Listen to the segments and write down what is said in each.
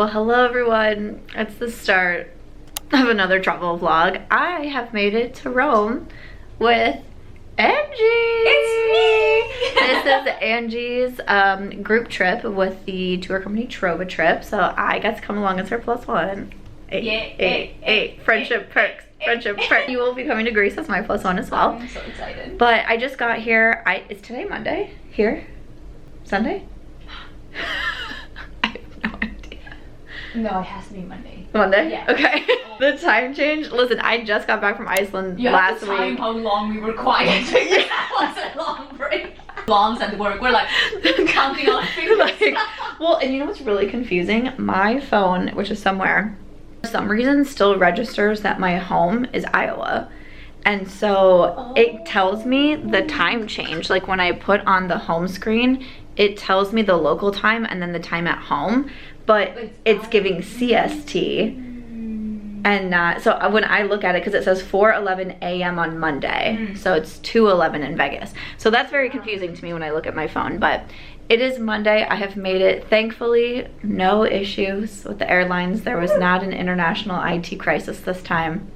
Well, hello everyone. It's the start of another travel vlog. I have made it to Rome with Angie. It's me! This is Angie's group trip with the tour company Trova Trip. So I got to come along as her +1. Friendship perks. Friendship perks. You will be coming to Greece as my +1 as well. I'm so excited. But I just got here. Is today Monday? Here? Sunday? I have no idea. No, it has to be Monday. Monday? Yeah. Okay. The time change. Listen, I just got back from Iceland last week. Time how long we were quiet. That was a long break. Moms at work, we're like counting on fingers. Well, and you know what's really confusing? My phone, which is somewhere, for some reason still registers that my home is Iowa. And so it tells me the time change. Like when I put on the home screen, it tells me the local time and then the time at home, but it's giving CST. And so when I look at it, because it says 4:11 a.m. on Monday, so it's 2:11 in Vegas. So that's very confusing to me when I look at my phone, but it is Monday. I have made it. Thankfully, no issues with the airlines. There was not an international IT crisis this time.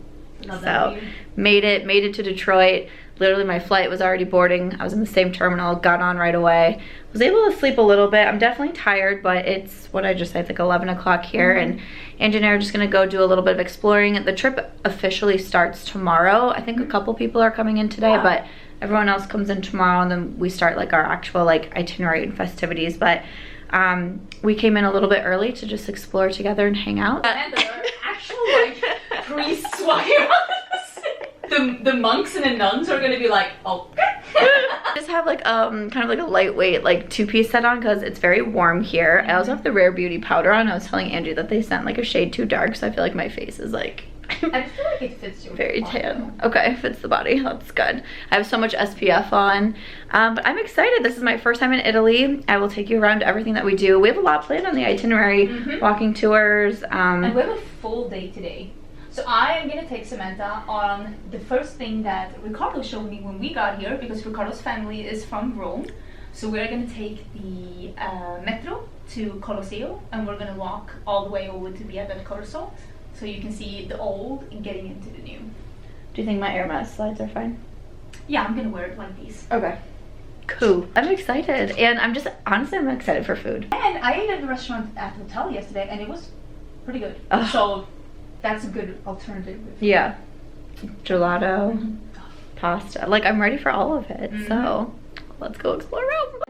So made it to Detroit. Literally my flight was already boarding. I was in the same terminal, got on right away. Was able to sleep a little bit. I'm definitely tired, but it's what I just said, like 11 o'clock here, and Angie and I are just gonna go do a little bit of exploring. The trip officially starts tomorrow. I think a couple people are coming in today, but everyone else comes in tomorrow, and then we start like our actual like itinerary and festivities. But we came in a little bit early to just explore together and hang out. And there are actual like priests walking around. The monks and the nuns are gonna be like, oh. Just have like kind of like a lightweight like two-piece set on because it's very warm here. I also have the Rare Beauty powder on. I was telling Angie that they sent like a shade too dark, so I feel like my face is like I feel like it fits your very body. tan. Okay, fits the body. That's good. I have so much SPF on, but I'm excited. This is my first time in Italy. I will take you around everything that we do. We have a lot planned on the itinerary, walking tours. And we have a full day today. So I am gonna take Samantha on the first thing that Ricardo showed me when we got here, because Ricardo's family is from Rome. So we're gonna take the metro to Colosseo, and we're gonna walk all the way over to Via del Corso, so you can see the old and getting into the new. Do you think my Air Mask slides are fine? Yeah, I'm gonna wear it like these. Okay. Cool. I'm excited, and I'm excited for food. And I ate at the restaurant at the hotel yesterday, and it was pretty good. So that's a good alternative. Yeah. Gelato, pasta. Like, I'm ready for all of it. So let's go explore Rome.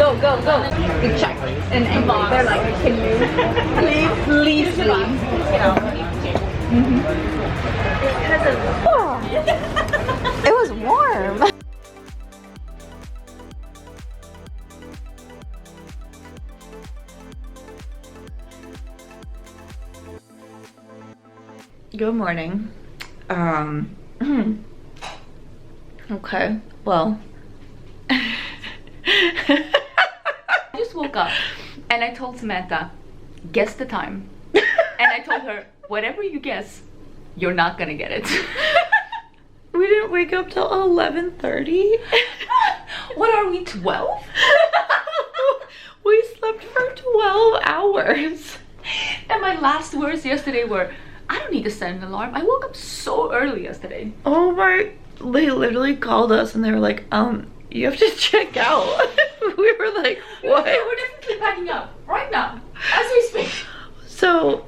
Go, go, go. We check and they're like, can you leave? Please leave. It was warm. Good morning. Okay, well. I just woke up and I told Samantha, guess the time. And I told her, whatever you guess, you're not gonna get it. We didn't wake up till 11:30. What are we, 12? We slept for 12 hours. And my last words yesterday were, I don't need to set an alarm. I woke up so early yesterday. Oh my, they literally called us and they were like, you have to check out. We were like, what? We're definitely packing up right now, as we speak. So,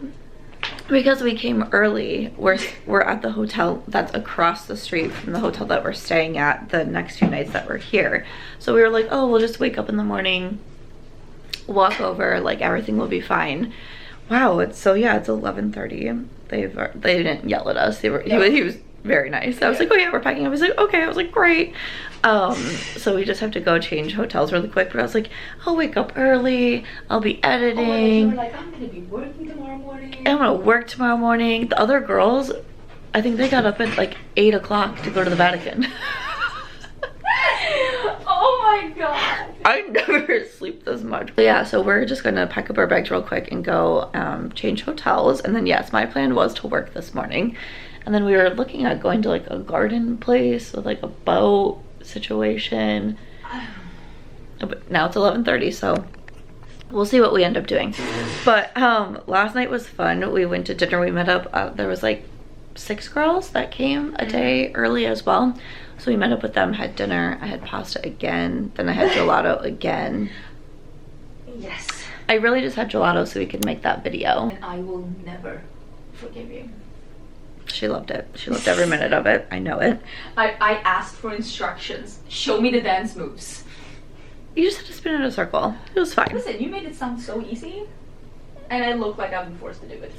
because we came early, we're at the hotel that's across the street from the hotel that we're staying at the next 2 nights that we're here. So we were like, oh, we'll just wake up in the morning, walk over, like everything will be fine. Wow, it's 11:30. They didn't yell at us. He was very nice. I was like, oh yeah, we're packing up. I was like, okay. I was like, great. So we just have to go change hotels really quick. But I was like, I'll wake up early. I'll be editing. Oh, you were like, I'm gonna be working tomorrow morning. And I'm gonna work tomorrow morning. The other girls, I think they got up at like 8 o'clock to go to the Vatican. Oh my god. I never sleep this much. But yeah, so we're just gonna pack up our bags real quick and go change hotels. And then yes, my plan was to work this morning. And then we were looking at going to like a garden place with like a boat situation. But now it's 11:30, so we'll see what we end up doing. But last night was fun. We went to dinner. We met up. There was like 6 girls that came a day early as well. So we met up with them, had dinner. I had pasta again. Then I had gelato again. Yes. I really just had gelato so we could make that video. And I will never forgive you. She loved it. She loved every minute of it. I know it. I asked for instructions. Show me the dance moves. You just had to spin in a circle. It was fine. Listen, you made it sound so easy. And I look like I've been forced to do it.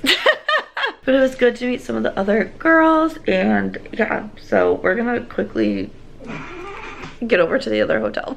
But it was good to meet some of the other girls. And yeah, so we're gonna quickly get over to the other hotel.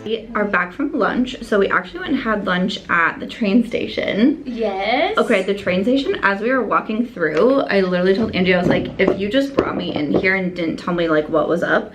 We are back from lunch. So we actually went and had lunch at the train station. Yes. Okay, the train station, as we were walking through, I literally told Angie, I was like, if you just brought me in here and didn't tell me like what was up,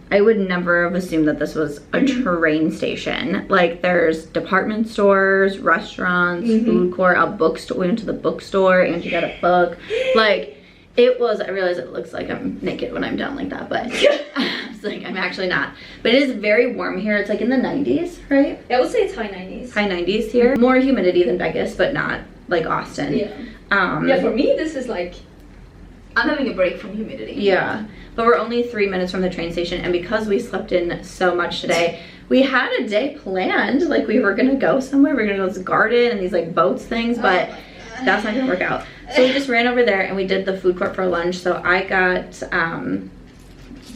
I would never have assumed that this was a train station. Like there's department stores, restaurants, food court, a bookstore. We went to the bookstore, Angie got a book. Like it was, I realize it looks like I'm naked when I'm down like that, but I was like, I'm actually not. But it is very warm here. It's like in the 90s, right? I would say it's high 90s. High 90s here. More humidity than Vegas, but not like Austin. Yeah. Yeah, for me, this is like, I'm having a break from humidity. Yeah, but we're only 3 minutes from the train station, and because we slept in so much today, we had a day planned. Like we were gonna go somewhere. We were gonna go to this garden and these like boats things, but that's not gonna work out. So we just ran over there and we did the food court for lunch. So I got,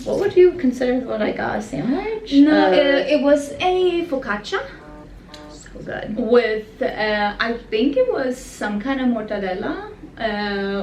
what would you consider what I got, a sandwich? No, it was a focaccia. So good. With, I think it was some kind of mortadella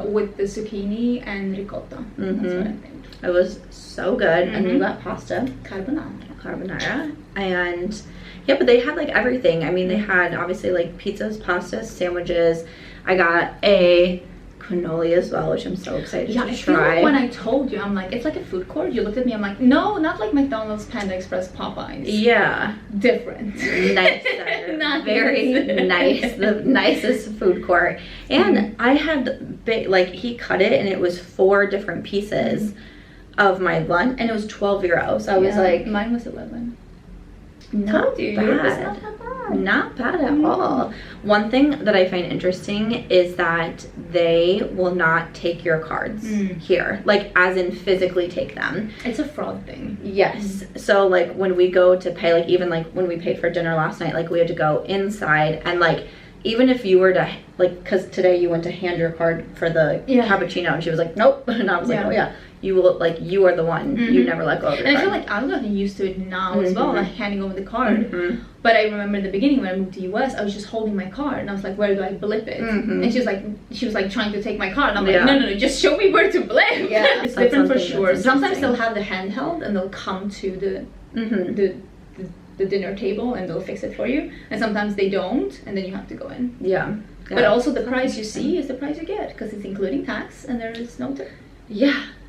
with the zucchini and ricotta. That's what I think. It was so good. And you got pasta. Carbonara. And yeah, but they had like everything. I mean, they had obviously like pizzas, pastas, sandwiches. I got a cannoli as well, which I'm so excited Yeah, to I feel try. like when I told you, I'm like, it's like a food court. You looked at me, I'm like, no, not like McDonald's, Panda Express, Popeyes. Yeah. Different. Nicer. Not very nice. The nicest food court. And I had big, like, he cut it and it was 4 different pieces of my lunch and it was 12 euros. I was like, mine was 11. not Told you, bad. yours is not that bad. Not bad at all. One thing that I find interesting is that they will not take your cards here, like as in physically take them. It's a fraud thing. Yes. So like when we go to pay, like even like when we paid for dinner last night, like we had to go inside and like even if you were to like, because today you went to hand your card for the cappuccino and she was like, nope, and I was like, oh yeah, you will, like, you are the one. You never let go of your and card. I feel like I've gotten used to it now as well, like handing over the card. But I remember in the beginning when I moved to US, I was just holding my card and I was like, where do I blip it? And she was like trying to take my card and I'm like, no, just show me where to blip. Yeah, it's different for sure. Sometimes they'll have the handheld and they'll come to the dinner table and they'll fix it for you, and sometimes they don't and then you have to go in. But also the price you see is the price you get because it's including tax and there is no tip.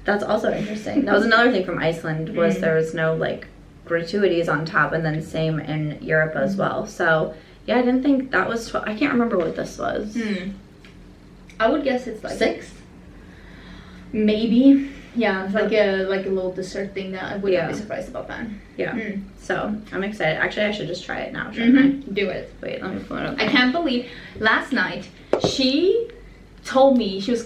That's also interesting. That was another thing from Iceland was there was no like gratuities on top, and then same in Europe as well. So yeah, I didn't think that was I can't remember what this was. I would guess it's like 6 maybe. Yeah, it's like a little dessert thing that I would not be surprised about that. So I'm excited. Actually, I should just try it now, shouldn't I? Do it. Wait, let me pull it up. I can't believe last night she told me she was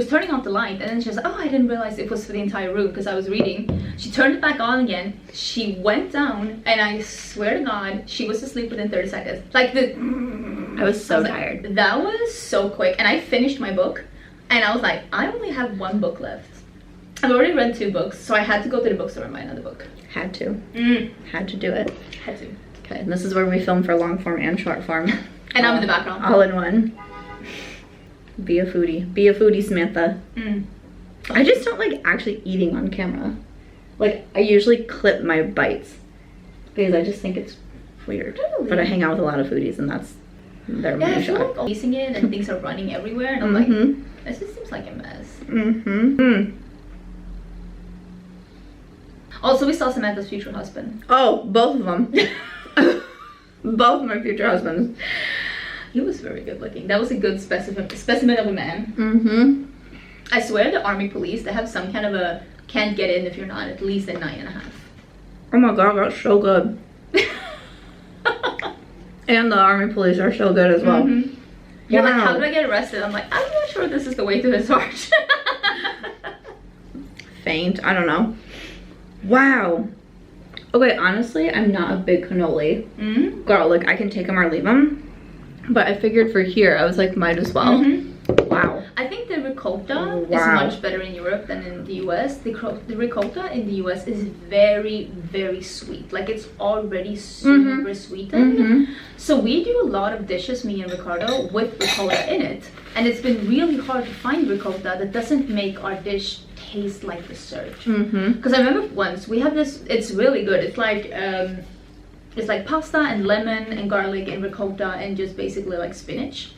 turning off the light and then she was like, oh, I didn't realize it was for the entire room because I was reading. She turned it back on again. She went down and I swear to God, she was asleep within 30 seconds. Like I was so tired. Like, that was so quick. And I finished my book and I was like, I only have 1 book left. I've already read 2 books, so I had to go to the bookstore and buy another book. Had to do it. Had to. Okay, and this is where we film for long form and short form. And I'm in the background. All in one. Be a foodie. Be a foodie, Samantha. I just don't like actually eating on camera. Like, I usually clip my bites because I just think it's weird. Really? But I hang out with a lot of foodies and that's their main shot. I feel like facing it and things are running everywhere and I'm like, this just seems like a mess. Also, we saw Samantha's future husband. Oh, both of them. Both my future husbands. He was very good looking. That was a good specimen of a man. I swear the army police, they have some kind of a can't get in if you're not at least a 9.5. Oh my God, that's so good. And the army police are so good as well. You're like, how do I get arrested? I'm like, I'm not sure this is the way to his heart. Faint, I don't know. Wow. Okay, honestly, I'm not a big cannoli girl. Like, I can take them or leave them. But I figured for here, I was like, might as well. Wow. I think the ricotta is much better in Europe than in the US. The ricotta in the US is very, very sweet. Like, it's already super sweetened. So we do a lot of dishes, me and Ricardo, with ricotta in it. And it's been really hard to find ricotta that doesn't make our dish taste like dessert. Because I remember once, we have this, it's really good. It's like pasta and lemon and garlic and ricotta and just basically like spinach.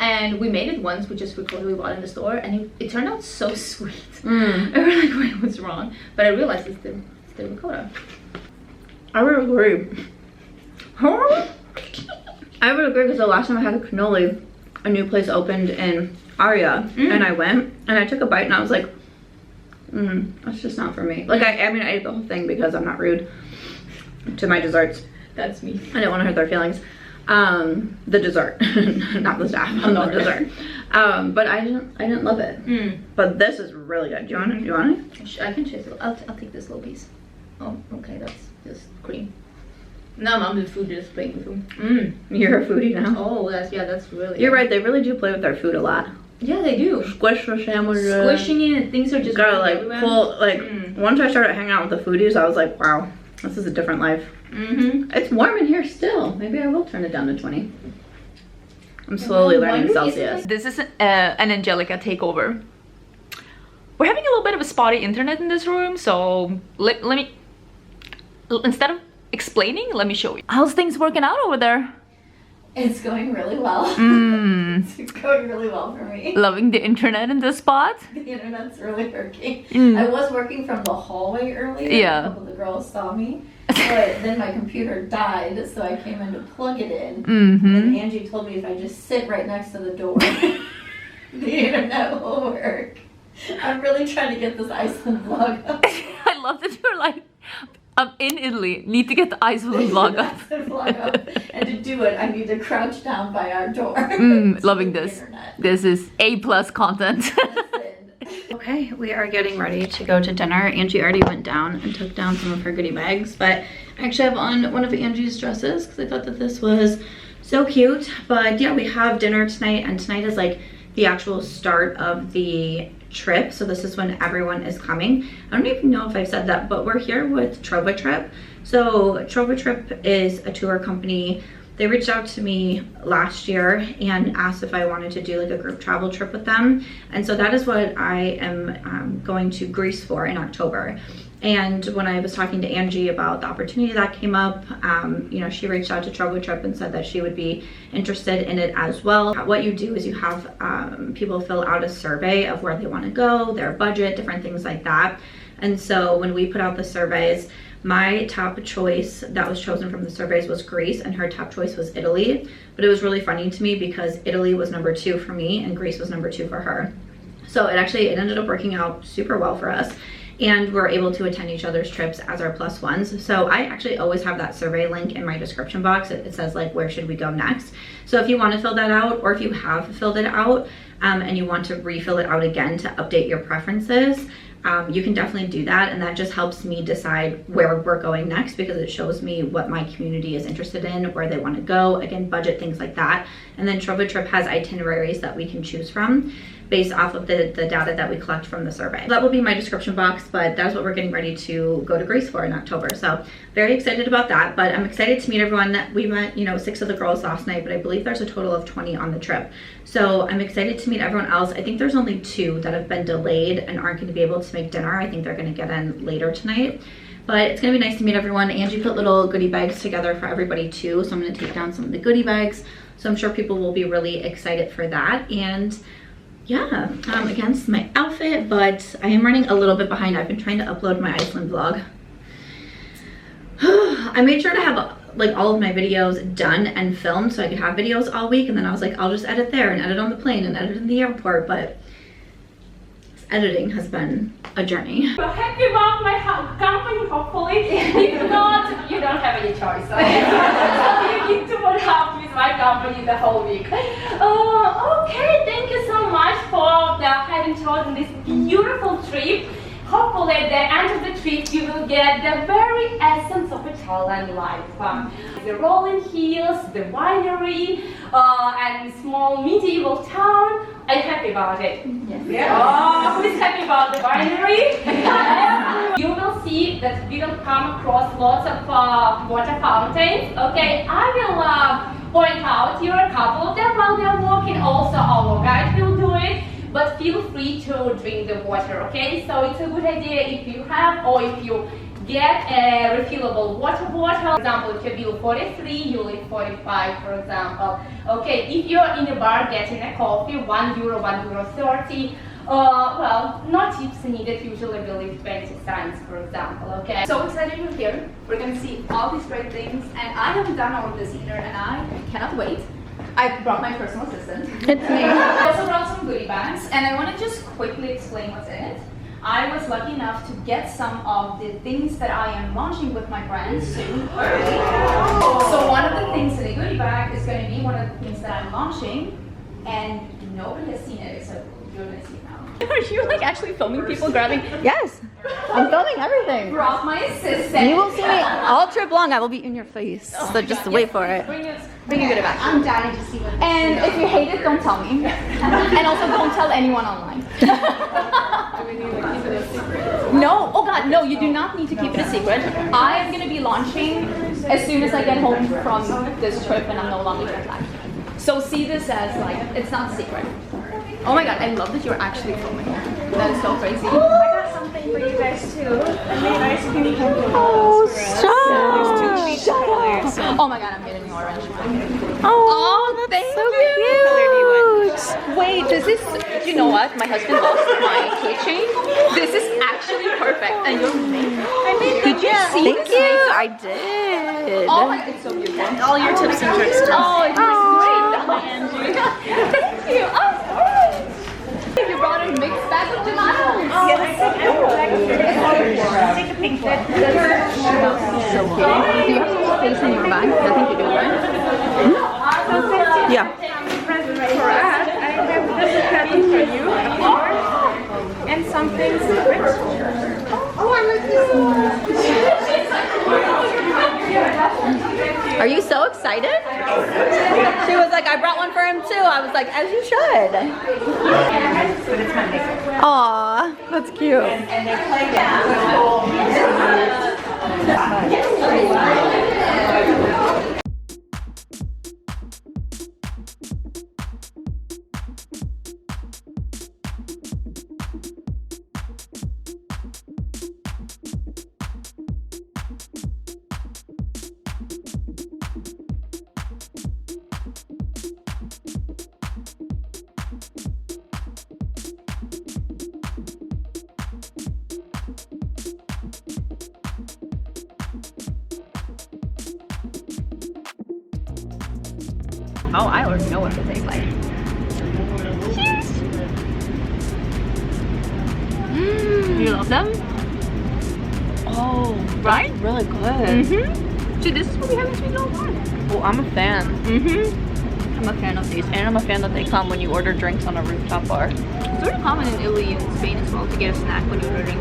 And we made it once with just ricotta we bought in the store, and it turned out so sweet. And we're like, wait, what's wrong? But I realized it's the ricotta. I would agree. I would agree because the last time I had a cannoli, a new place opened in Aria, and I went and I took a bite and I was like, that's just not for me. Like, I mean, I ate the whole thing because I'm not rude to my desserts. That's me. I didn't want to hurt their feelings. The dessert, not the staff, the dessert. But I didn't love it. But this is really good. Do you want it? Do you want it? I can taste it. I'll take this little piece. Oh, okay, that's just cream. No, I'm the food just playing with food. You're a foodie now. Oh, that's really. You're right. They really do play with their food a lot. Yeah, they do. Squish the sandwiches. Squishing it, and things are just gotta like pull. Like once I started hanging out with the foodies, I was like, wow, this is a different life. It's warm in here still. Maybe I will turn it down to 20. I'm slowly learning Celsius. This is an Angelica takeover. We're having a little bit of a spotty internet in this room, so let me, instead of explaining, let me show you. How's things working out over there? It's going really well. It's going really well for me. Loving the internet in this spot? The internet's really working. I was working from the hallway earlier. Yeah. A couple of the girls saw me. But then my computer died, so I came in to plug it in. And then Angie told me if I just sit right next to the door, the internet will work. I'm really trying to get this Iceland vlog up. I love that you're like, I'm in Italy, need to get the Iceland vlog up. And to do it, I need to crouch down by our door. Loving this. Internet. This is A+ content. Okay, we are getting ready to go to dinner. Angie already went down and took down some of her goodie bags, but I actually have on one of Angie's dresses because I thought that this was so cute. But yeah, we have dinner tonight, and tonight is like the actual start of the trip. So this is when everyone is coming. I don't even know if I've said that, but we're here with Trova Trip. So Trova Trip is a tour company. They reached out to me last year and asked if I wanted to do like a group travel trip with them. And so that is what I am going to Greece for in October. And when I was talking to Angie about the opportunity that came up, you know, she reached out to Trova Trip and said that she would be interested in it as well. What you do is you have people fill out a survey of where they want to go, their budget, different things like that. And so when we put out the surveys, my top choice that was chosen from the surveys was Greece, and her top choice was Italy. But it was really funny to me because Italy was number 2 for me and Greece was number 2 for her. So it ended up working out super well for us. And we're able to attend each other's trips as our +1s. So I actually always have that survey link in my description box. It says like, where should we go next? So if you want to fill that out, or if you have filled it out and you want to refill it out again to update your preferences, you can definitely do that. And that just helps me decide where we're going next, because it shows me what my community is interested in, where they want to go, again, budget, things like that. And then Trova Trip has itineraries that we can choose from based off of the data that we collect from the survey. That will be my description box, but that's what we're getting ready to go to Greece for in October. So very excited about that, but I'm excited to meet everyone. We met, you know, 6 of the girls last night, but I believe there's a total of 20 on the trip. So I'm excited to meet everyone else. I think there's only 2 that have been delayed and aren't going to be able to make dinner. I think they're going to get in later tonight. But it's going to be nice to meet everyone. Angie put little goodie bags together for everybody too. So I'm going to take down some of the goodie bags. So I'm sure people will be really excited for that. And yeah, again, this is my outfit, but I am running a little bit behind. I've been trying to upload my Iceland vlog. I made sure to have like all of my videos done and filmed so I could have videos all week. And then I was like, I'll just edit there and edit on the plane and edit in the airport. But editing has been a journey. We're happy about my company, hopefully. If not, you don't have any choice. Okay? You need to put up with my company the whole week. Okay, thank you so much for having chosen this beautiful trip. Hopefully at the end of the trip you will get the very essence of Italian life. The rolling hills, the winery, and small medieval town. I'm happy about it. Yes. Yeah. Who is happy about the winery? You will see that we will come across lots of water fountains. Okay, I will point out here a couple of them while we are walking. Also our guide will do it. But feel free to drink the water, okay? So it's a good idea if you have, or if you get a refillable water bottle. For example, if you bill 43, you leave 45, for example. Okay, if you're in a bar getting a coffee, €1, €1.30. Well, no tips needed, usually we leave 20 cents, for example, okay? So excited you're here. We're gonna see all these great things, and I haven't done all of this either, and I cannot wait. I brought my personal assistant. It's me. I also brought some goodie bags, and I want to just quickly explain what's in it. I was lucky enough to get some of the things that I am launching with my brand soon early. So one of the things in the goodie bag is going to be one of the things that I'm launching, and nobody has seen it, so you're going to see it now. Are you like actually filming people grabbing? Yes, I'm filming everything. Brought my assistant. You will see me all trip long. I will be in your face. So just wait for it. Bring a goodie bag. I'm dying to see what. And if you hate it, don't tell me. And also don't tell anyone online. No, oh god, no, you do not need to keep it a secret. I am going to be launching as soon as I get home from this trip and I'm no longer jet lagged. So see this as like, it's not a secret. Oh my god, I love that you're actually filming. That is so crazy. I got something for you guys too. I made ice cream cones. Oh, There's 2 peach colors. Oh my god, I'm getting the orange one. Oh, Thank you. Wait, does this, do you know what? My husband lost my keychain. This is actually perfect. And you're amazing. Did you see Thank you. I did. Oh my, it's so beautiful. All your tips and tricks. Oh, it's great. Thank you. Oh, you brought a mixed bag of tomatoes. Oh, yes. Take a pink one. So cute. Do you have some space in your bag? I think you do, right? Yeah. Present for us. I have this present for you, of course, and something secret. Oh, I like this. Are you so excited? She was like, I brought one for him too. I was like, as you should. Aw, that's cute. And they play Oh, I already know what to taste like. Cheers! You love them? Oh, right? Really good. See, this is what we haven't seen all the time. Well, I'm a fan. I'm a fan of these, and I'm a fan that they come when you order drinks on a rooftop bar. It's sort of common in Italy and Spain as well to get a snack when you're ordering.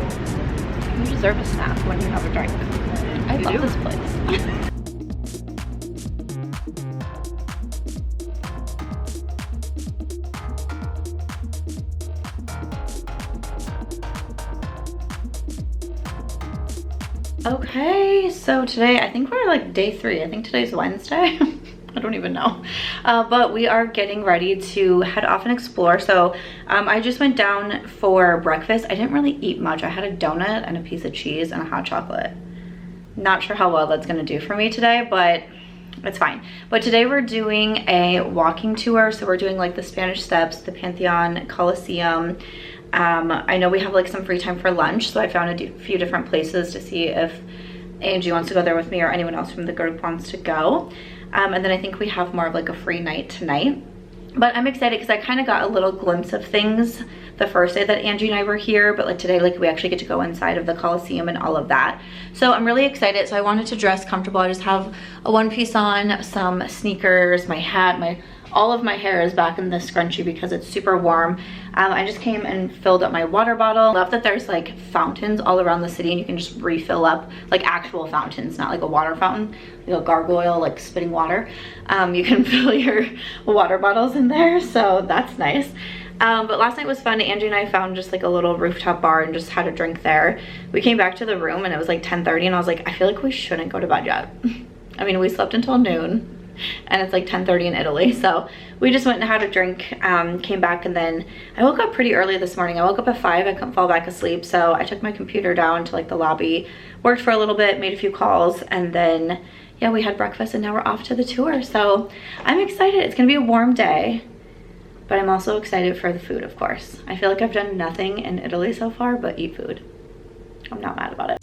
You deserve a snack when you have a drink. I love this place. Okay, so today, I think we're like day 3. I think today's Wednesday. I don't even know. But we are getting ready to head off and explore. So I just went down for breakfast. I didn't really eat much. I had a donut and a piece of cheese and a hot chocolate. Not sure how well that's gonna do for me today, but it's fine. But today we're doing a walking tour. So we're doing like the Spanish Steps, the Pantheon, Colosseum. I know we have like some free time for lunch, so I found a few different places to see if Angie wants to go there with me or anyone else from the group wants to go. And then I think we have more of like a free night tonight. But I'm excited because I kind of got a little glimpse of things the first day that Angie and I were here, but like today, like we actually get to go inside of the Colosseum and all of that. So I'm really excited. So I wanted to dress comfortable. I just have a one piece on, some sneakers, my hat, all of my hair is back in this scrunchie because it's super warm. I just came and filled up my water bottle. Love that there's like fountains all around the city and you can just refill up, like actual fountains, not like a water fountain, like a gargoyle, like spitting water. You can fill your water bottles in there, so that's nice. But last night was fun. Angie and I found just like a little rooftop bar and just had a drink there. We came back to the room and it was like 10:30 and I was like, I feel like we shouldn't go to bed yet. I mean, we slept until noon. And it's like 10:30 in Italy, so we just went and had a drink, came back, and then I woke up pretty early this morning. I woke up at 5. I couldn't fall back asleep, so I took my computer down to like the lobby, worked for a little bit, made a few calls, and then yeah, we had breakfast and now we're off to the tour. So I'm excited. It's gonna be a warm day, but I'm also excited for the food, of course. I feel like I've done nothing in Italy so far but eat food. I'm not mad about it.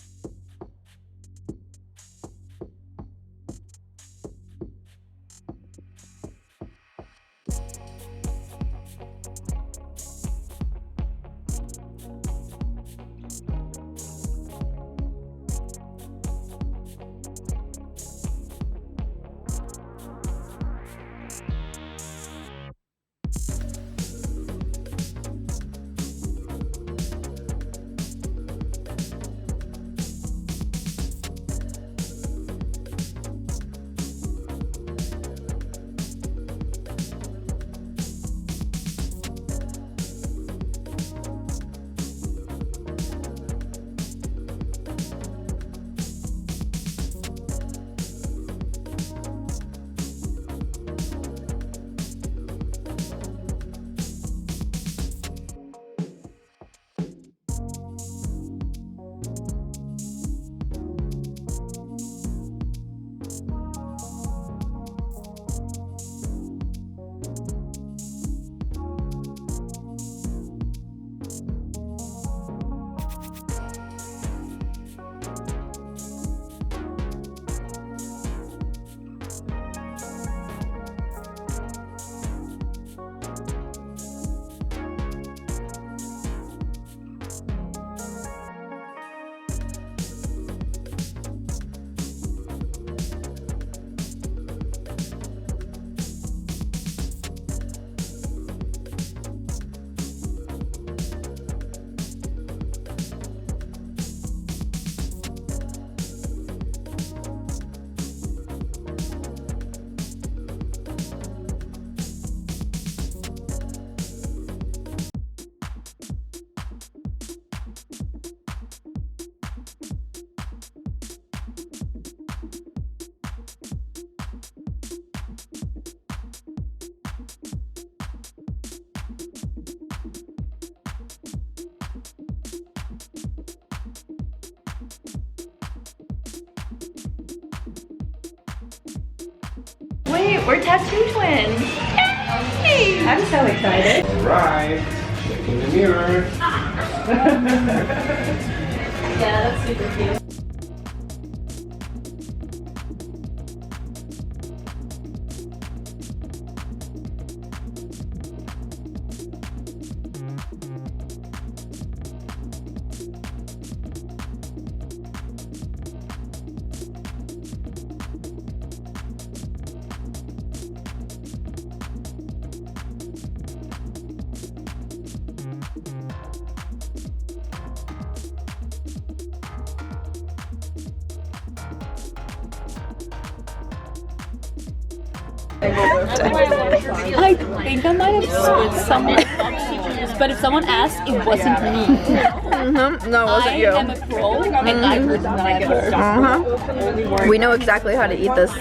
We're tattoo twins. Yay! I'm so excited. Alright, check in the mirror. Yeah, that's super cute. I think I might have switched someone, but if someone asked, it wasn't me. No, it wasn't you. I am a pro, and I would never. We know exactly how to eat this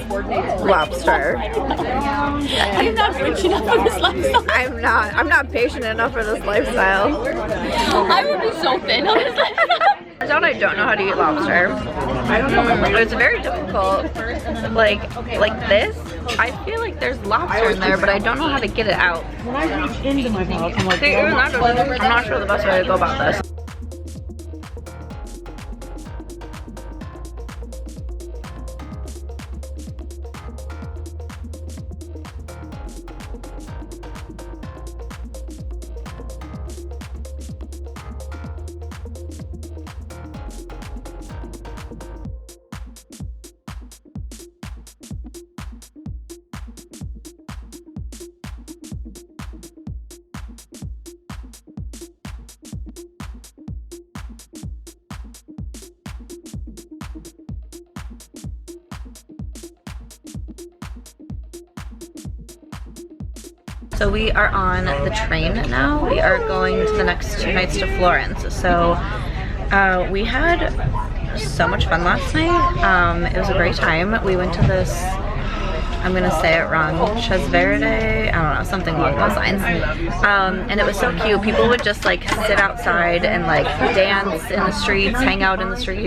lobster. I'm not rich enough for this lifestyle. I'm not patient enough for this lifestyle. I would be so thin on this lifestyle. Turns out I don't know how to eat lobster. I don't know. It's very difficult. Like this, I feel like there's lobster in there, but I don't know how to get it out. When I reach into my mouth, I'm like, I'm not sure the best way to go about this. So we are on the train now. We are going to the next 2 nights to Florence. So we had so much fun last night. It was a great time. We went to this, I'm gonna say it wrong, Verde, I don't know, something along those lines. And it was so cute. People would just like sit outside and like dance in the streets, hang out in the streets.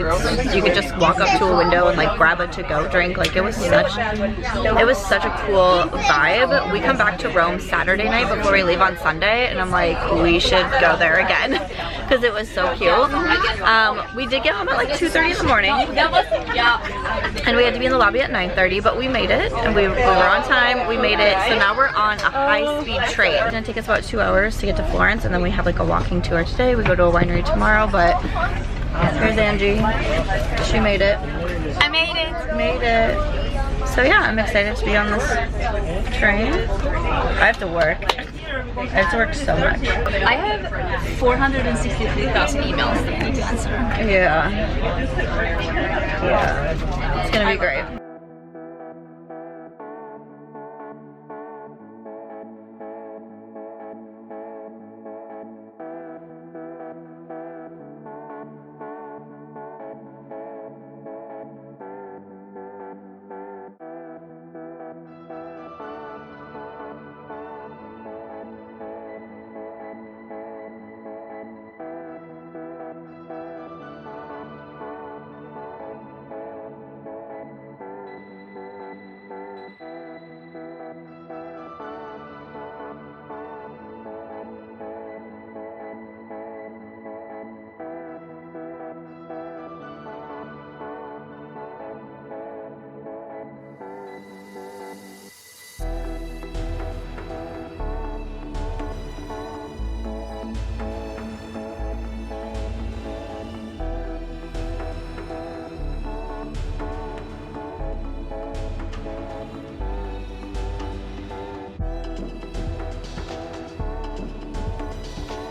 You could just walk up to a window and like grab a to-go drink. Like it was such a cool vibe. We come back to Rome Saturday night before we leave on Sunday, and I'm like, we should go there again because it was so cute. We did get home at like 2:30 in the morning, and we had to be in the lobby at 9:30, but we made it, and we were on time. We made it. So now we're on a high-speed train. It's gonna take us about 2 hours to get to Florence, and then we have like a walking tour today. We go to a winery tomorrow, but here's Angie. She made it. I made it. Made it. So yeah, I'm excited to be on this train. I have to work. I have to work so much. I have 463,000 emails that I need to answer. Yeah. Yeah. It's gonna be great.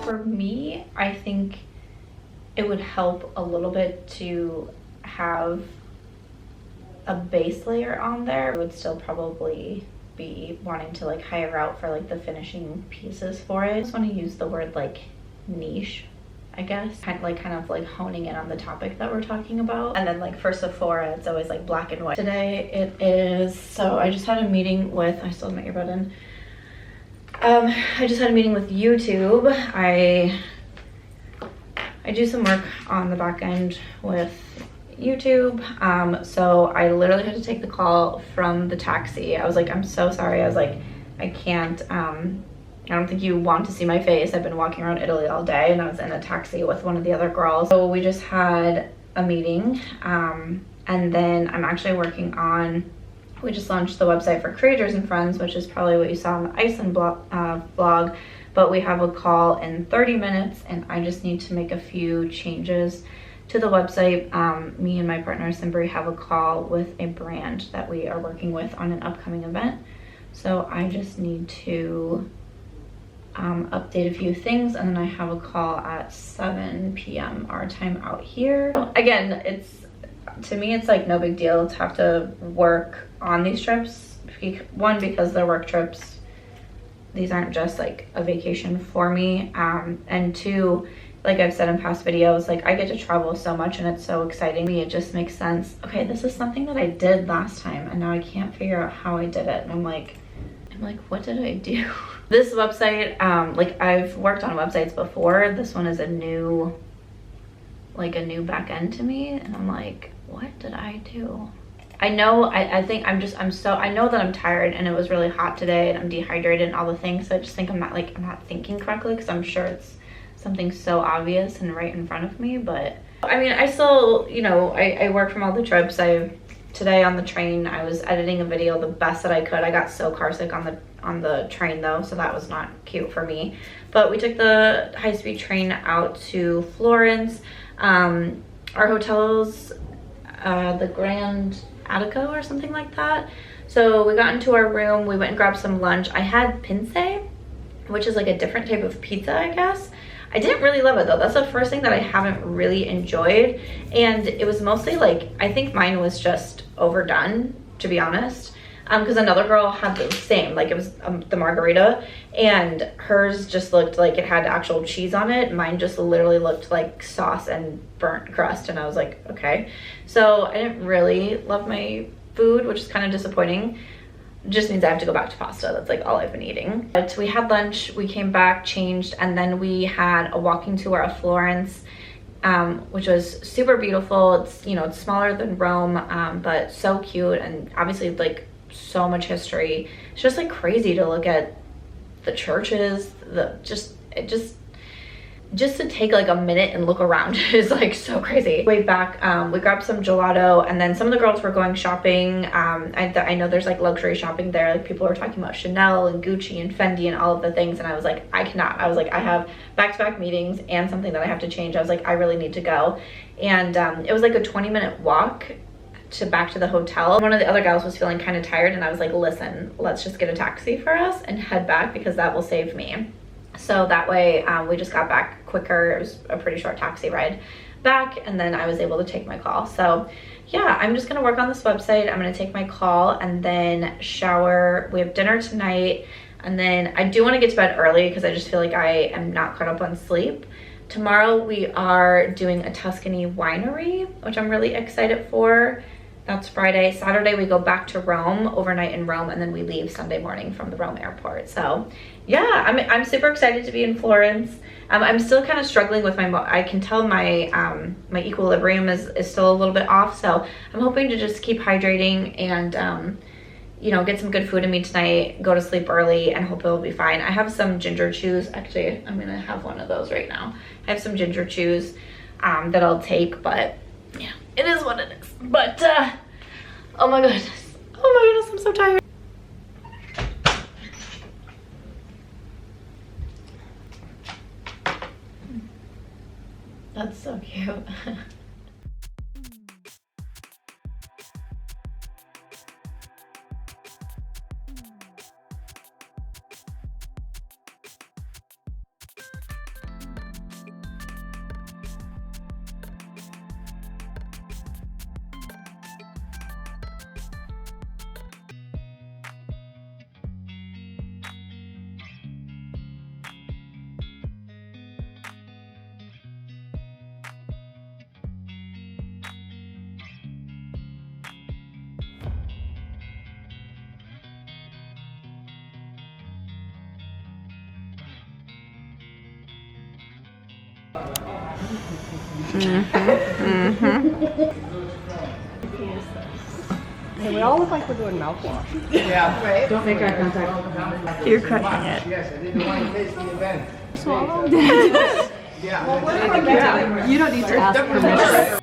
For me, I think it would help a little bit to have a base layer on there. I would still probably be wanting to like hire out for like the finishing pieces for it. I just want to use the word like niche, I guess, kind of like honing in on the topic that we're talking about. And then like for Sephora, it's always like black and white. Today it is, so I just had a meeting with, I still have my earbud in. I just had a meeting with YouTube. I do some work on the back end with YouTube. So I literally had to take the call from the taxi. I was like, I'm so sorry. I was like, I can't, I don't think you want to see my face. I've been walking around Italy all day, and I was in a taxi with one of the other girls. So we just had a meeting, and then I'm actually working on, we just launched the website for creators and friends, which is probably what you saw on the Iceland vlog, but we have a call in 30 minutes, and I just need to make a few changes to the website. Me and my partner Simbury have a call with a brand that we are working with on an upcoming event. So I just need to update a few things, and then I have a call at 7 p.m. our time out here. Again, to me it's like no big deal to have to work on these trips. One, because they're work trips. These aren't just like a vacation for me. And two, like I've said in past videos, like I get to travel so much and it's so exciting to me. It just makes sense. Okay, this is something that I did last time and now I can't figure out how I did it. And I'm like, what did I do? This website, like I've worked on websites before. This one is a new back end to me. And I'm like, what did I do? I know, I think I know that I'm tired and it was really hot today and I'm dehydrated and all the things. So I just think I'm not thinking correctly, because I'm sure it's something so obvious and right in front of me. But I mean, I still, you know, I work from all the trips. Today on the train, I was editing a video the best that I could. I got so car sick on the train though, so that was not cute for me. But we took the high-speed train out to Florence. Our hotel's the Grand Attico or something like that. So we got into our room, we went and grabbed some lunch. I had pince, which is like a different type of pizza, I guess. I didn't really love it though. That's the first thing that I haven't really enjoyed. And it was mostly like, I think mine was just overdone, to be honest. Because another girl had the same, like it was the margarita, and hers just looked like it had actual cheese on it. Mine just literally looked like sauce and burnt crust, and I was like, okay. So I didn't really love my food, which is kind of disappointing. Just means I have to go back to pasta. That's like all I've been eating. But we had lunch, we came back, changed, and then we had a walking tour of Florence, which was super beautiful. It's, you know, it's smaller than Rome, but so cute, and obviously like so much history. It's just like crazy to look at the churches, just to take like a minute and look around is like so crazy. Way back, we grabbed some gelato, and then some of the girls were going shopping. I know there's like luxury shopping there. Like people were talking about Chanel and Gucci and Fendi and all of the things, and I was like, I cannot. I was like, I have back-to-back meetings and something that I have to change. I was like, I really need to go. And it was like a 20-minute walk back to the hotel. One of the other gals was feeling kind of tired, and I was like, listen, let's just get a taxi for us and head back, because that will save me. So that way we just got back quicker. It was a pretty short taxi ride back, and then I was able to take my call. So yeah, I'm just gonna work on this website. I'm gonna take my call and then shower. We have dinner tonight, and then I do want to get to bed early because I just feel like I am not caught up on sleep. Tomorrow we are doing a Tuscany winery, which I'm really excited for. That's Friday. Saturday we go back to Rome, overnight in Rome, and then we leave Sunday morning from the Rome airport. So yeah, I'm super excited to be in Florence. I'm still kind of struggling with I can tell my my equilibrium is still a little bit off, so I'm hoping to just keep hydrating and you know, get some good food in me tonight, go to sleep early, and hope it'll be fine. I have some ginger chews. Actually, I'm gonna have one of those right now. I have some ginger chews that I'll take, but yeah, it is what it is. But oh my goodness, I'm so tired. That's so cute. Hey, we all look like we're doing mouthwash. Yeah. Right. Don't make eye contact. You're crushing it. Yes, I didn't want to taste the event. Swallow? Yeah. You don't need to ask permission.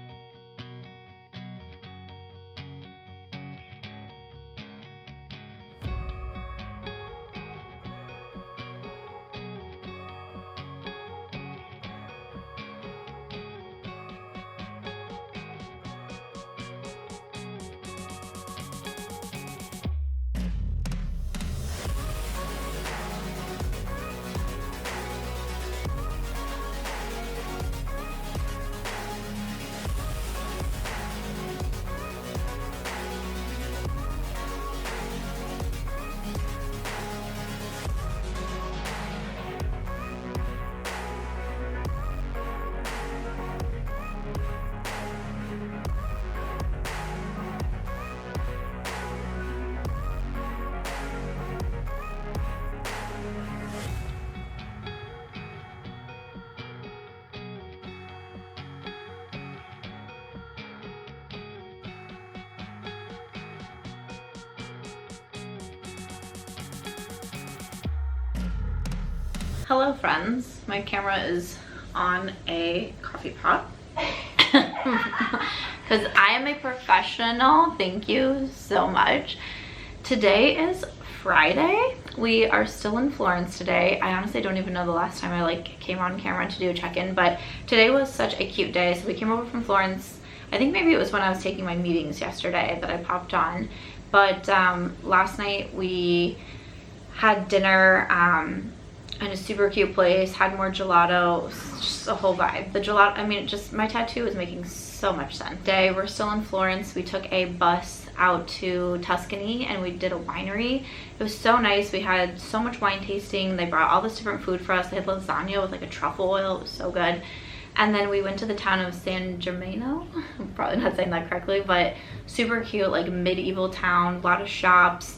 Hello friends, my camera is on a coffee pot because I am a professional. Thank you so much. Today is Friday. We are still in Florence today. I honestly don't even know the last time I came on camera to do a check-in, but today was such a cute day. So we came over from Florence. I think maybe it was when I was taking my meetings yesterday that I popped on, but last night we had dinner in a super cute place, had more gelato, just a whole vibe. The gelato, I mean, my tattoo is making so much sense. Today we're still in Florence. We took a bus out to Tuscany and we did a winery. It was so nice. We had so much wine tasting. They brought all this different food for us. They had lasagna with a truffle oil. It was so good. And then we went to the town of San Germano. I'm probably not saying that correctly, but super cute, medieval town, a lot of shops.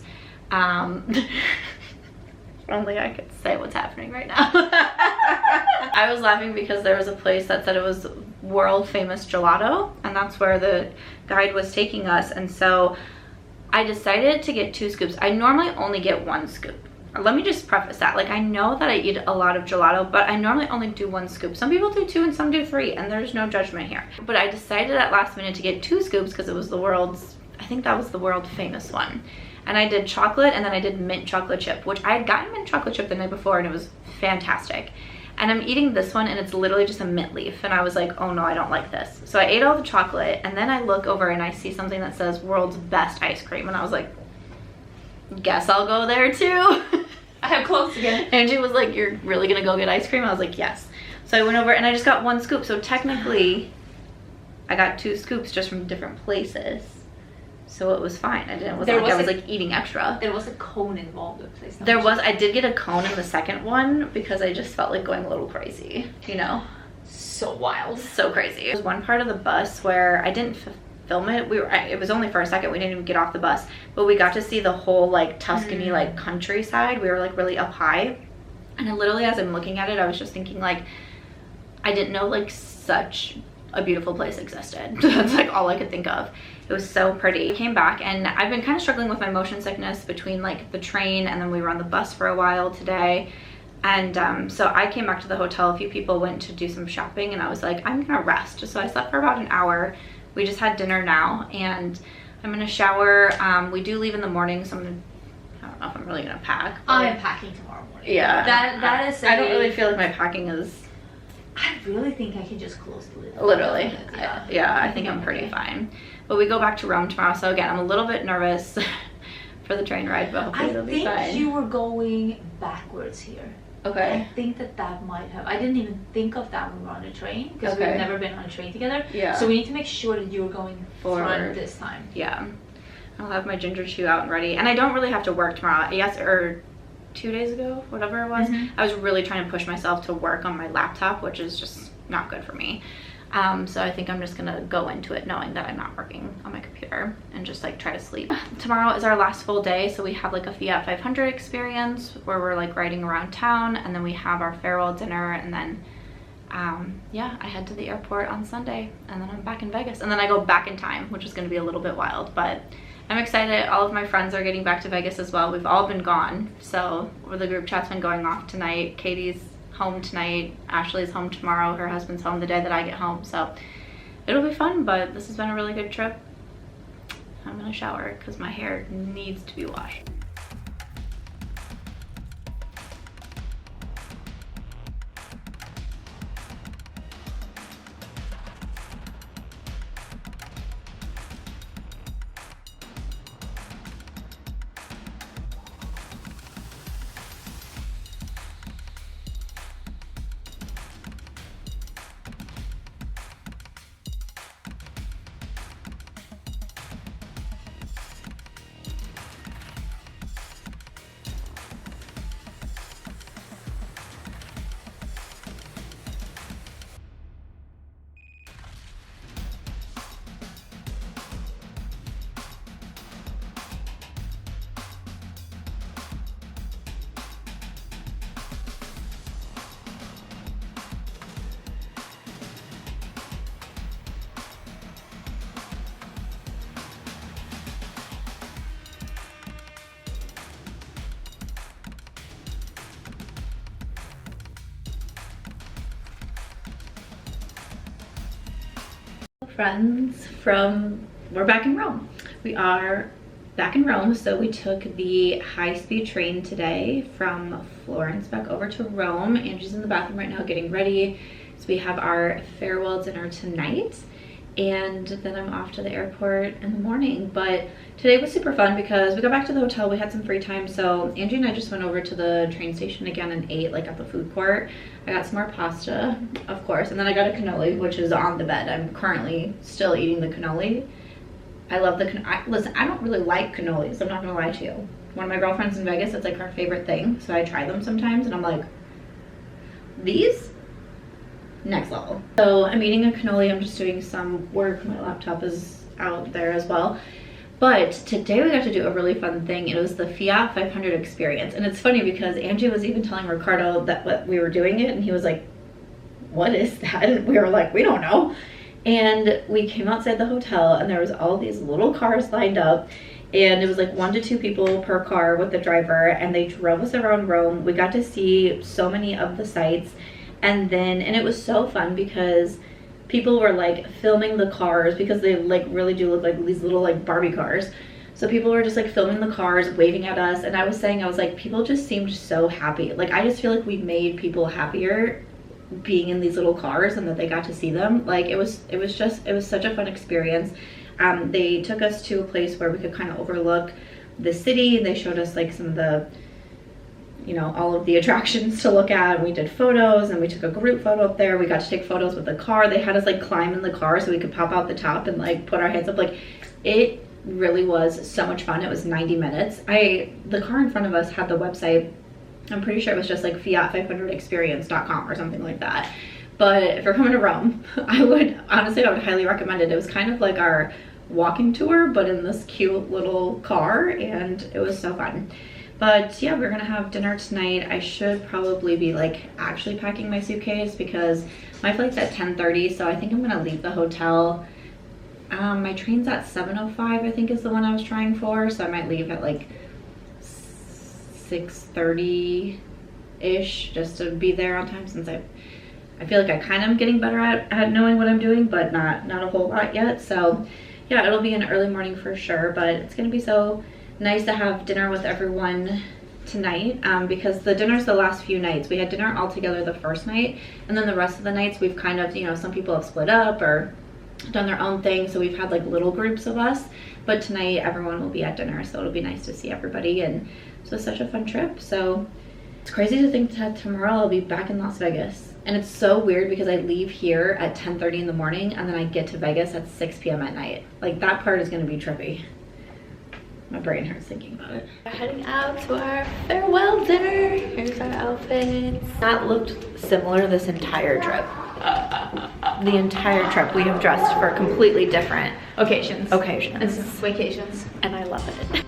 Only I could say what's happening right now. I was laughing because there was a place that said it was world famous gelato, and that's where the guide was taking us. And so I decided to get 2 scoops. I normally only get 1 scoop. Let me just preface that. I know that I eat a lot of gelato, but I normally only do 1 scoop. Some people do 2 and some do 3, and there's no judgment here. But I decided at last minute to get 2 scoops because it was I think that was the world famous one. And I did chocolate, and then I did mint chocolate chip, which I had gotten mint chocolate chip the night before and it was fantastic. And I'm eating this one and it's literally just a mint leaf, and I was like, oh no, I don't like this. So I ate all the chocolate, and then I look over and I see something that says world's best ice cream, and I was like, guess I'll go there too. I have clothes again. Angie was like, you're really gonna go get ice cream? I was like, yes. So I went over and I just got 1 scoop. So technically I got 2 scoops just from different places. So it was fine. I was eating extra. There was a cone involved with this. There was. I did get a cone in the second one because I just felt like going a little crazy, you know? So wild. So crazy. There was one part of the bus where I didn't film it. It was only for a second. We didn't even get off the bus, but we got to see the whole Tuscany countryside. We were really up high, and literally as I'm looking at it, I was just thinking I didn't know such a beautiful place existed. That's all I could think of. It was so pretty. I came back and I've been kind of struggling with my motion sickness between the train, and then we were on the bus for a while today. And so I came back to the hotel. A few people went to do some shopping, and I was like, I'm gonna rest. So I slept for about an hour. We just had dinner now, and I'm gonna shower. We do leave in the morning, so I don't know if I'm really gonna pack. I'm packing tomorrow morning. Yeah. That is I don't really feel like my packing is... I really think I can just close the lid. Literally. Yeah. I think I'm pretty fine. But we go back to Rome tomorrow, so again, I'm a little bit nervous for the train ride, but hopefully it'll be fine. I think you were going backwards here. Okay. I think that might have... I didn't even think of that when we were on the train, because Okay. we've never been on a train together. Yeah. So we need to make sure that you're going forward this time. Yeah. I'll have my ginger chew out and ready. And I don't really have to work tomorrow. Or 2 days ago, whatever it was. I was really trying to push myself to work on my laptop, which is just not good for me. So I think I'm just gonna go into it knowing that I'm not working on my computer and just try to sleep. Tomorrow is our last full day, so we have a Fiat 500 experience where we're riding around town, and then we have our farewell dinner, and then yeah, I head to the airport on Sunday, and then I'm back in Vegas, and then I go back in time, which is going to be a little bit wild, but I'm excited. All of my friends are getting back to Vegas as well. We've all been gone, so the group chat's been going off tonight. Katie's home tonight, Ashley's home tomorrow, her husband's home the day that I get home, so it'll be fun. But this has been a really good trip. I'm gonna shower because my hair needs to be washed. Friends, we're back in Rome. We are back in Rome, so we took the high-speed train today from Florence back over to Rome. Angie's in the bathroom right now getting ready, so we have our farewell dinner tonight, and then I'm off to the airport in the morning. But today was super fun because we got back to the hotel, we had some free time, so Angie and I just went over to the train station again and ate like at the food court. I got some more pasta, of course, and then I got a cannoli, which is on the bed. I'm currently still eating the cannoli. I love the listen, I don't really like cannolis, I'm not gonna lie to you. One of my girlfriends in Vegas, it's like her favorite thing, so I try them sometimes and I'm like, these? Next level. So I'm eating a cannoli, I'm just doing some work, my laptop is out there as well. But today we got to do a really fun thing. It was the Fiat 500 experience. And it's funny because Angie was even telling Ricardo that what we were doing it, and he was like, what is that? And we were like, we don't know. And we came outside the hotel and there was all these little cars lined up, and it was like 1 to 2 people per car with the driver, and they drove us around Rome. We got to see so many of the sights, and it was so fun because people were like filming the cars because they like really do look like these little like Barbie cars. So people were just like filming the cars, waving at us, and I was like, people just seemed so happy. Like, I just feel like we made people happier being in these little cars and that they got to see them. Like, it was such a fun experience. They took us to a place where we could kind of overlook the city. They showed us like some of the, you know, all of the attractions to look at. We did photos, and we took a group photo up there. We got to take photos with the car. They had us like climb in the car so we could pop out the top and like put our hands up. Like, it really was so much fun. It was 90 minutes. The car in front of us had the website. I'm pretty sure it was just like fiat500experience.com or something like that. But if you're coming to Rome, I would highly recommend it. It was kind of like our walking tour, but in this cute little car, and it was so fun. But yeah, we're gonna have dinner tonight. I should probably be like actually packing my suitcase because my flight's at 10:30, so I think I'm gonna leave the hotel. My train's at 7:05, I think is the one I was trying for, so I might leave at like 6:30-ish just to be there on time, since I feel like I kind of am getting better at knowing what I'm doing, but not a whole lot yet. So yeah, it'll be an early morning for sure, but it's gonna be so nice to have dinner with everyone tonight, because the dinners the last few nights, we had dinner all together the first night, and then the rest of the nights we've kind of, you know, some people have split up or done their own thing, so we've had like little groups of us. But tonight everyone will be at dinner, so it'll be nice to see everybody, and so it's such a fun trip. So it's crazy to think that tomorrow I'll be back in Las Vegas, and it's so weird because I leave here at 10:30 in the morning and then I get to Vegas at 6 p.m. at night. Like, that part is gonna be trippy. My brain hurts thinking about it. We're heading out to our farewell dinner. Here's our outfits. That looked similar this entire trip. The entire trip we have dressed for completely different occasions. And vacations. And I love it.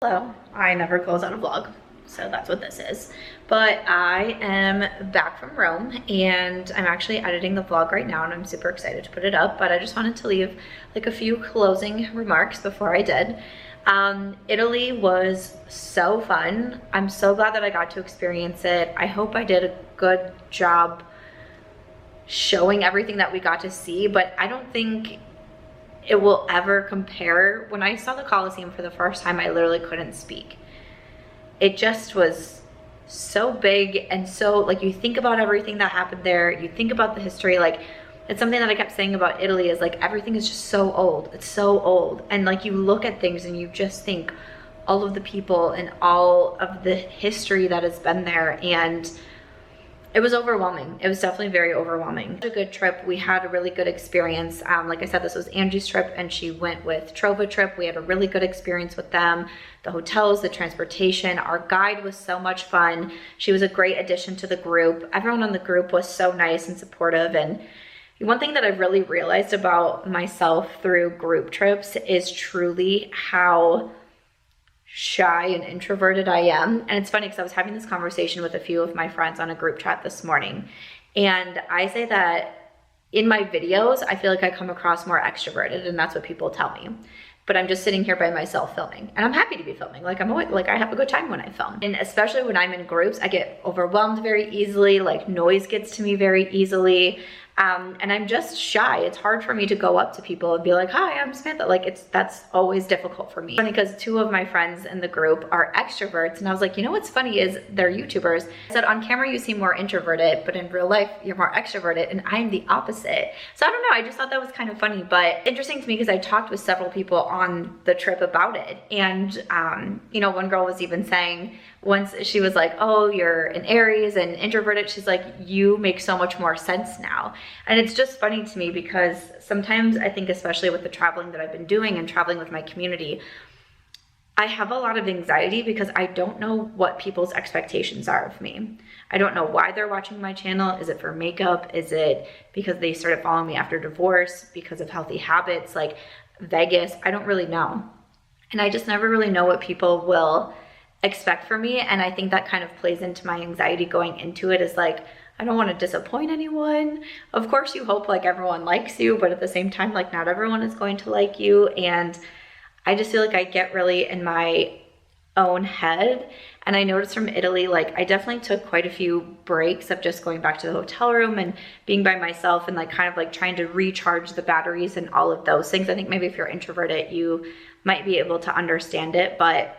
Hello, I never close out a vlog, so that's what this is. But I am back from Rome and I'm actually editing the vlog right now and I'm super excited to put it up, but I just wanted to leave like a few closing remarks before I did. Italy was so fun. I'm so glad that I got to experience it. I hope I did a good job showing everything that we got to see, but I don't think it will ever compare. When I saw the Colosseum for the first time, I literally couldn't speak. It just was so big and so, like, you think about everything that happened there, you think about the history, like, it's something that I kept saying about Italy is like everything is just so old. It's so old. And like you look at things and you just think all of the people and all of the history that has been there, and it was overwhelming. It was definitely very overwhelming. It was a good trip. We had a really good experience. Like I said, this was Angie's trip and she went with Trova Trip. We had a really good experience with them. The hotels, the transportation, our guide was so much fun. She was a great addition to the group. Everyone on the group was so nice and supportive. And one thing that I've really realized about myself through group trips is truly how shy and introverted I am. And it's funny because I was having this conversation with a few of my friends on a group chat this morning. And I say that in my videos, I feel like I come across more extroverted, and that's what people tell me. But I'm just sitting here by myself filming, and I'm happy to be filming. Like I'm always, like I have a good time when I film. And especially when I'm in groups, I get overwhelmed very easily, like noise gets to me very easily. And I'm just shy. It's hard for me to go up to people and be like, hi, I'm Samantha. Like that's always difficult for me. Funny because two of my friends in the group are extroverts. And I was like, you know, what's funny is they're YouTubers. I said, on camera, you seem more introverted, but in real life, you're more extroverted. And I'm the opposite. So I don't know. I just thought that was kind of funny, but interesting to me because I talked with several people on the trip about it. And, you know, one girl was even saying once she was like, oh, you're an Aries and introverted. She's like, you make so much more sense now. And it's just funny to me because sometimes I think, especially with the traveling that I've been doing and traveling with my community, I have a lot of anxiety because I don't know what people's expectations are of me. I don't know why they're watching my channel. Is it for makeup? Is it because they started following me after divorce, because of healthy habits, like Vegas? I don't really know. And I just never really know what people will expect from me. And I think that kind of plays into my anxiety going into it, is like, I don't want to disappoint anyone. Of course you hope like everyone likes you, but at the same time, like not everyone is going to like you. And I just feel like I get really in my own head. And I noticed from Italy, like I definitely took quite a few breaks of just going back to the hotel room and being by myself and like kind of like trying to recharge the batteries and all of those things. I think maybe if you're introverted, you might be able to understand it, but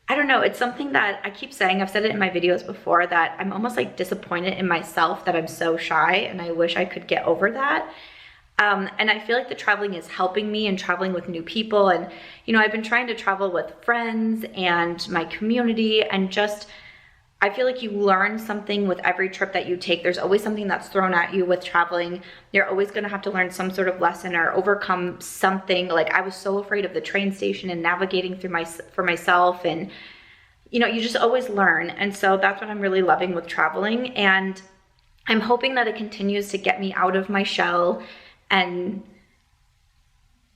I don't know, it's something that I keep saying, I've said it in my videos before, that I'm almost like disappointed in myself that I'm so shy, and I wish I could get over that. And I feel like the traveling is helping me, and traveling with new people. And, you know, I've been trying to travel with friends and my community, and just, I feel like you learn something with every trip that you take. There's always something that's thrown at you with traveling. You're always gonna have to learn some sort of lesson or overcome something. Like I was so afraid of the train station and navigating through for myself, and you know, you just always learn. And so that's what I'm really loving with traveling. And I'm hoping that it continues to get me out of my shell, and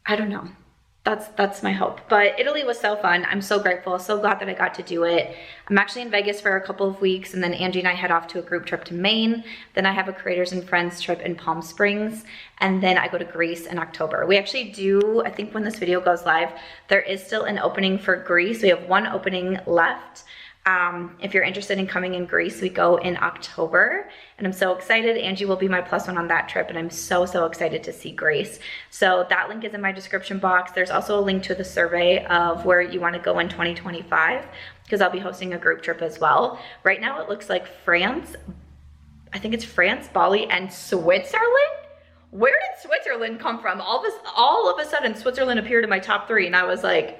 I don't know. That's my hope. But Italy was so fun. I'm so grateful, so glad that I got to do it. I'm actually in Vegas for a couple of weeks, and then Angie and I head off to a group trip to Maine. Then I have a Creators and Friends trip in Palm Springs, and then I go to Greece in October. We actually do, I think when this video goes live, there is still an opening for Greece. We have one opening left. If you're interested in coming in Greece, we go in October, and I'm so excited. Angie will be my +1 on that trip, and I'm so excited to see Greece. So that link is in my description box. There's also a link to the survey of where you want to go in 2025, because I'll be hosting a group trip as well. Right now it looks like France, I think it's France, Bali, and Switzerland. Where did Switzerland come from? All of a sudden Switzerland appeared in my top 3, and I was like,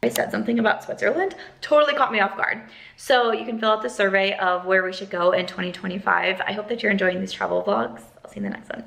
I said something about Switzerland, totally caught me off guard. So you can fill out the survey of where we should go in 2025. I hope that you're enjoying these travel vlogs. I'll see you in the next one.